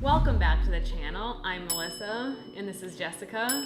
Welcome back to the channel. I'm Melissa and this is Jessica.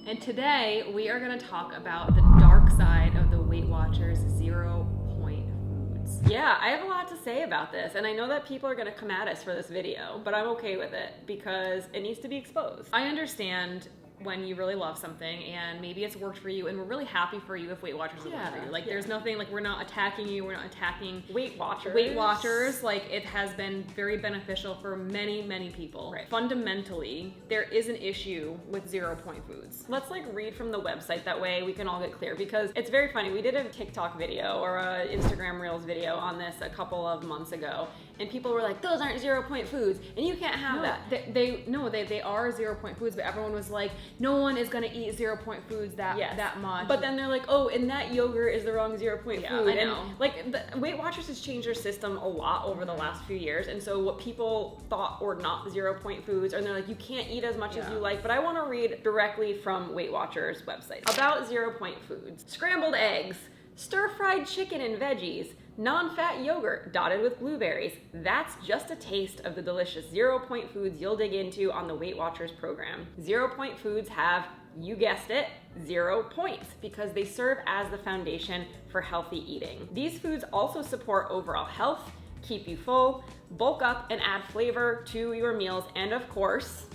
And today we are going to talk about the dark side of the WeightWatchers ZeroPoint foods. Yeah, I have a lot to say about this, and I know that people are going to come at us for this video, but I'm okay with it because it needs to be exposed. I understand when you really love something and maybe it's worked for you, and we're really happy for you if WeightWatchers has worked for you. Like there's nothing, like we're not attacking you, we're not attacking WeightWatchers. Like it has been very beneficial for many people. Right. Fundamentally, there is an issue with ZeroPoint foods. Let's like read from the website, that way we can all get clear, because it's very funny. We did a TikTok video or a Instagram Reels video on this a couple of months ago, and people were like, those aren't ZeroPoint foods and you can't have that. They are ZeroPoint foods, but everyone was like, no one is gonna eat ZeroPoint foods that much. But then they're like, oh, and that yogurt is the wrong ZeroPoint food. I know. And like WeightWatchers has changed their system a lot over the last few years, and so what people thought were not ZeroPoint foods, and they're like, you can't eat as much as you like. But I want to read directly from WeightWatchers website about ZeroPoint foods. Scrambled eggs, stir-fried chicken and veggies, non-fat yogurt dotted with blueberries. That's just a taste of the delicious ZeroPoint foods you'll dig into on the WeightWatchers program. ZeroPoint foods have, you guessed it, 0 points because they serve as the foundation for healthy eating. These foods also support overall health, keep you full, bulk up, and add flavor to your meals, and of course, ...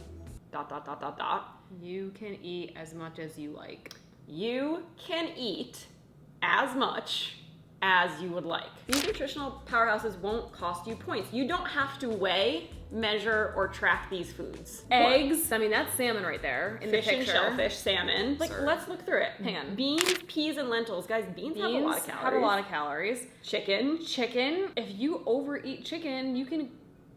you can eat as much as you like. You can eat as much as you would like. These nutritional powerhouses won't cost you points. You don't have to weigh, measure, or track these foods. Eggs, I mean, that's salmon right there in the picture. Fish and shellfish, salmon. Like, let's look through it. Hang on. Beans, peas, and lentils. Guys, beans have a lot of calories. Chicken. If you overeat chicken, you can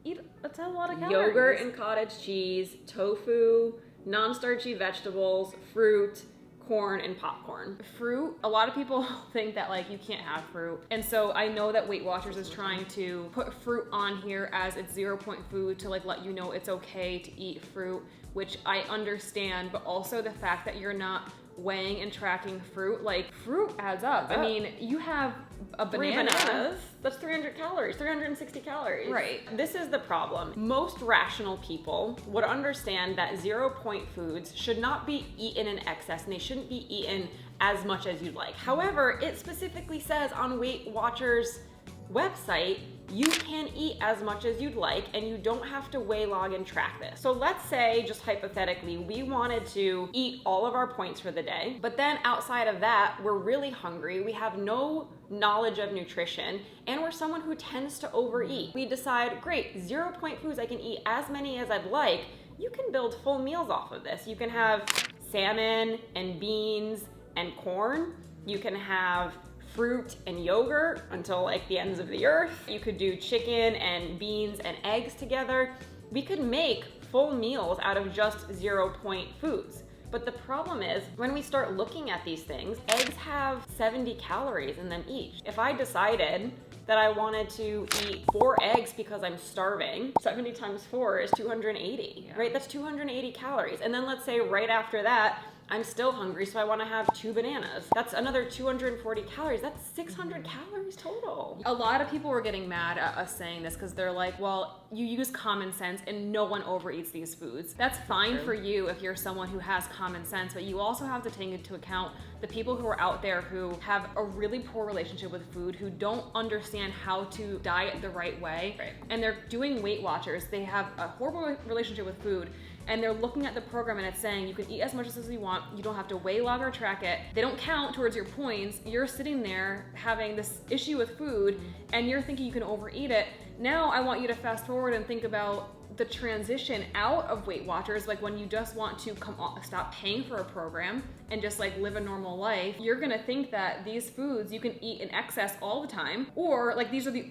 eat a lot of calories. Yogurt and cottage cheese, tofu, non-starchy vegetables, fruit, corn, and popcorn. Fruit, a lot of people think that like you can't have fruit, and so I know that WeightWatchers is trying to put fruit on here as its ZeroPoint food to like let you know it's okay to eat fruit, which I understand, but also the fact that you're not weighing and tracking fruit, like fruit adds up. I mean, you have a banana. 3 bananas, that's 300 calories, 360 calories. Right. This is the problem. Most rational people would understand that ZeroPoint foods should not be eaten in excess, and they shouldn't be eaten as much as you'd like. However, it specifically says on WeightWatchers website, you can eat as much as you'd like, and you don't have to weigh, log, and track this. So let's say, just hypothetically, we wanted to eat all of our points for the day, but then outside of that, we're really hungry, we have no knowledge of nutrition, and we're someone who tends to overeat. We decide, great, ZeroPoint foods, I can eat as many as I'd like. You can build full meals off of this. You can have salmon and beans and corn. You can have fruit and yogurt until like the ends of the earth. You could do chicken and beans and eggs together. We could make full meals out of just ZeroPoint foods. But the problem is, when we start looking at these things, eggs have 70 calories in them each. If I decided that I wanted to eat 4 eggs because I'm starving, 70 times 4 is 280, right? That's 280 calories. And then let's say right after that, I'm still hungry, so I want to have 2 bananas. That's another 240 calories. That's 600 calories total. A lot of people were getting mad at us saying this because they're like, well, you use common sense and no one overeats these foods. That's fine for you if you're someone who has common sense, but you also have to take into account the people who are out there who have a really poor relationship with food, who don't understand how to diet the right way, and they're doing Weight Watchers. They have a horrible relationship with food, and they're looking at the program and it's saying you can eat as much as you want, you don't have to weigh, log, or track it. They don't count towards your points. You're sitting there having this issue with food and you're thinking you can overeat it. Now I want you to fast forward and think about the transition out of WeightWatchers, like when you just want to stop paying for a program and just like live a normal life. You're gonna think that these foods you can eat in excess all the time, or like these are the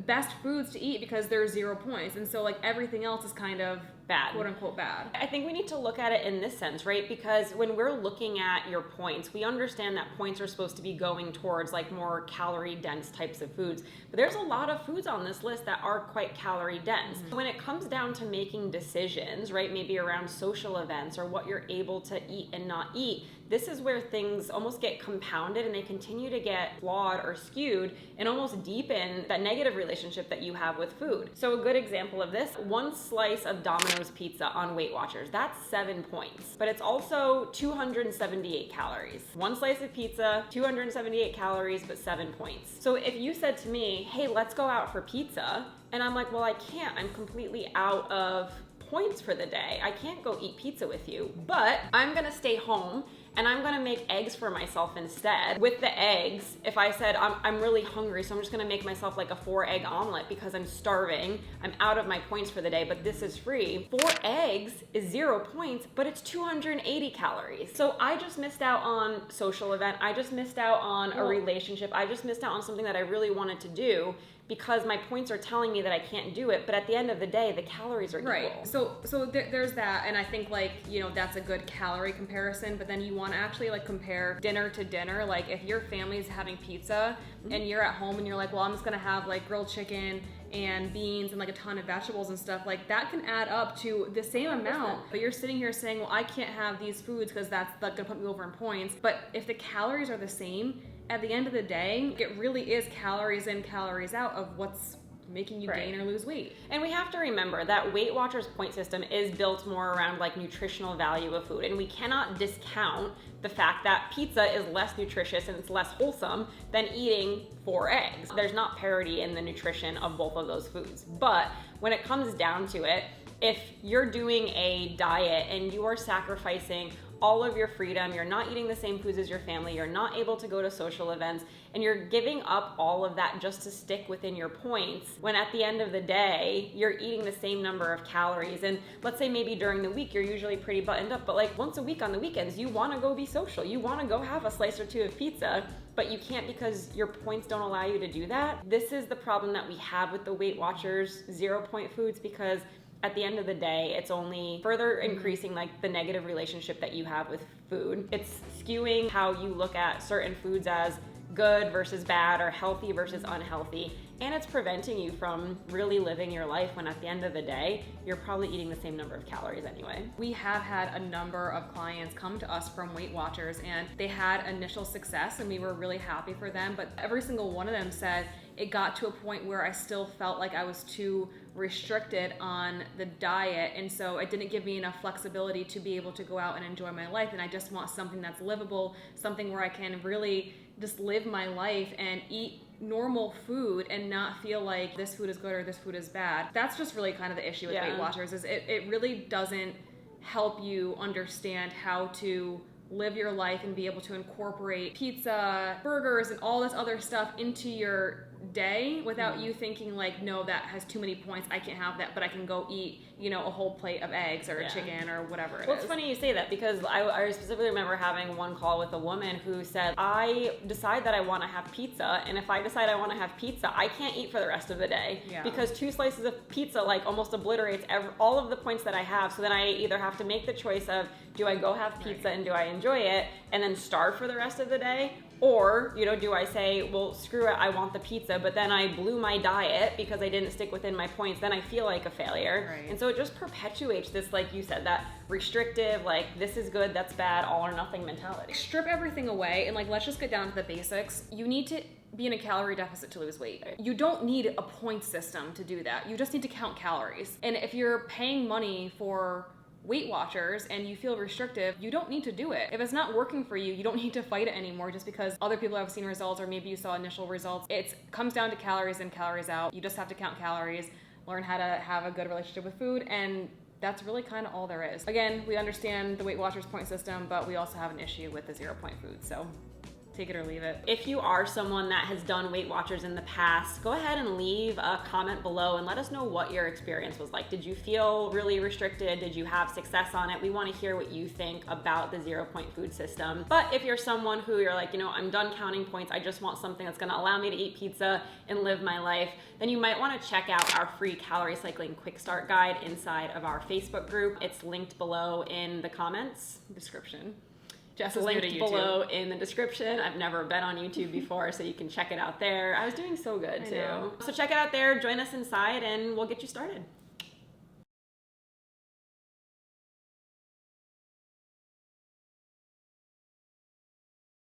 best foods to eat because they're 0 points, and so like everything else is kind of bad, quote unquote bad. I think we need to look at it in this sense, right? Because when we're looking at your points, we understand that points are supposed to be going towards like more calorie dense types of foods, but there's a lot of foods on this list that are quite calorie dense. When it comes down down to making decisions, right? Maybe around social events or what you're able to eat and not eat, this is where things almost get compounded and they continue to get flawed or skewed and almost deepen that negative relationship that you have with food. So a good example of this, one slice of Domino's pizza on WeightWatchers, that's 7 points, but it's also 278 calories. One slice of pizza, 278 calories, but 7 points. So if you said to me, hey, let's go out for pizza, and I'm like, well, I can't, I'm completely out of points for the day. I can't go eat pizza with you, but I'm gonna stay home and I'm gonna make eggs for myself instead. With the eggs, if I said I'm really hungry, so I'm just gonna make myself like a 4-egg omelet because I'm starving, I'm out of my points for the day, but this is free. 4 eggs is 0 points, but it's 280 calories. So I just missed out on social event, I just missed out on a relationship, I just missed out on something that I really wanted to do because my points are telling me that I can't do it, but at the end of the day, the calories are equal. Right. So there's that, and I think like, you know, that's a good calorie comparison, but then you want to actually like compare dinner to dinner. Like if your family's having pizza and you're at home and you're like, well, I'm just gonna have like grilled chicken and beans and like a ton of vegetables and stuff, like that can add up to the same amount, but you're sitting here saying, well, I can't have these foods because that's like gonna put me over in points. But if the calories are the same, at the end of the day, it really is calories in, calories out of what's making you gain or lose weight. And we have to remember that Weight Watchers point system is built more around like nutritional value of food, and we cannot discount the fact that pizza is less nutritious and it's less wholesome than eating 4 eggs. There's not parity in the nutrition of both of those foods. But when it comes down to it, if you're doing a diet and you are sacrificing all of your freedom, you're not eating the same foods as your family, you're not able to go to social events, and you're giving up all of that just to stick within your points, when at the end of the day, you're eating the same number of calories. And let's say maybe during the week, you're usually pretty buttoned up, but like once a week on the weekends, you wanna go be social, you wanna go have a slice or 2 of pizza, but you can't because your points don't allow you to do that. This is the problem that we have with the Weight Watchers ZeroPoint foods, because at the end of the day, it's only further increasing like the negative relationship that you have with food. It's skewing how you look at certain foods as good versus bad or healthy versus unhealthy. And it's preventing you from really living your life when at the end of the day, you're probably eating the same number of calories anyway. We have had a number of clients come to us from Weight Watchers and they had initial success and we were really happy for them, but every single one of them said it got to a point where I still felt like I was too restricted on the diet, and so it didn't give me enough flexibility to be able to go out and enjoy my life, and I just want something that's livable, something where I can really just live my life and eat normal food and not feel like this food is good or this food is bad. That's just really kind of the issue with Weight Watchers, is it really doesn't help you understand how to live your life and be able to incorporate pizza, burgers, and all this other stuff into your day without you thinking like, no, that has too many points, I can't have that, but I can go eat, you know, a whole plate of eggs or a chicken or whatever it is. Well, it's funny you say that, because I specifically remember having one call with a woman who said, I decide that I want to have pizza, and if I decide I want to have pizza, I can't eat for the rest of the day, because 2 slices of pizza like almost obliterates all of the points that I have. So then I either have to make the choice of, do I go have pizza and do I enjoy it and then starve for the rest of the day? Or, you know, do I say, well, screw it, I want the pizza, but then I blew my diet because I didn't stick within my points, then I feel like a failure. Right. And so it just perpetuates this, like you said, that restrictive, like this is good, that's bad, all or nothing mentality. Strip everything away and like, let's just get down to the basics. You need to be in a calorie deficit to lose weight. You don't need a point system to do that. You just need to count calories. And if you're paying money for Weight Watchers and you feel restrictive, you don't need to do it. If it's not working for you, you don't need to fight it anymore just because other people have seen results or maybe you saw initial results. It comes down to calories in, calories out. You just have to count calories, learn how to have a good relationship with food, and that's really kind of all there is. Again, we understand the Weight Watchers point system, but we also have an issue with the 0-point food, so take it or leave it. If you are someone that has done Weight Watchers in the past, go ahead and leave a comment below and let us know what your experience was like. Did you feel really restricted? Did you have success on it? We want to hear what you think about the 0-point food system. But if you're someone who you're like, you know, I'm done counting points, I just want something that's going to allow me to eat pizza and live my life, then you might want to check out our free calorie cycling quick start guide inside of our Facebook group. It's linked below in the comments description. Just linked below in the description. I've never been on YouTube before, so you can check it out there. I was doing so good too. So check it out there, join us inside, and we'll get you started.